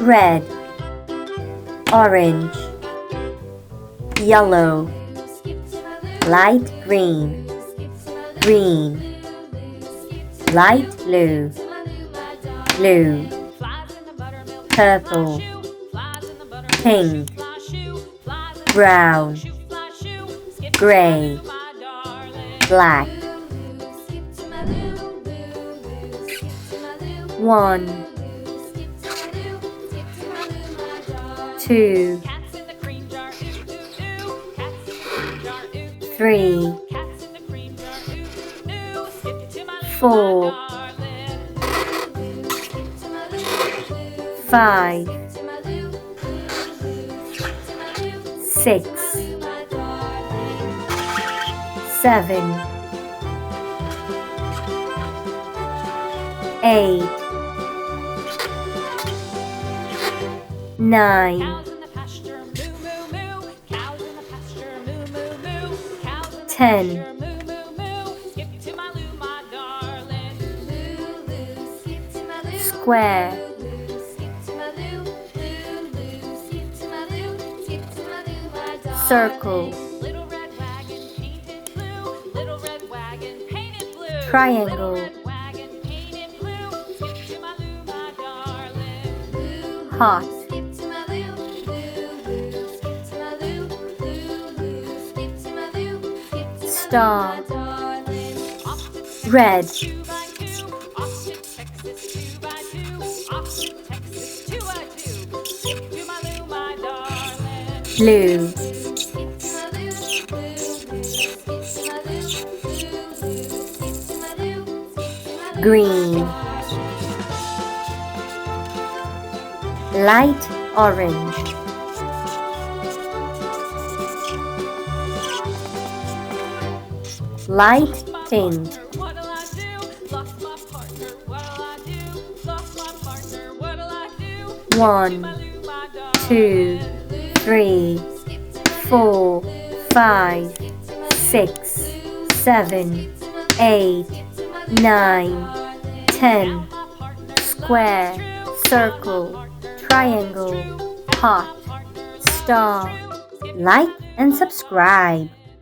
red, orange, yellow, light green, green, light blue, blue, purple, pink, brown, gray, black. 1, 2, 3, 4, 5, 6, 7, 8, 9, 10, square, circle, triangle, heart, star, red, blue, green, light orange, light pink, 1, 2, 3, 4, 5, 6, 7, 8, 9, 10, square, circle, triangle, heart, star. Like and subscribe.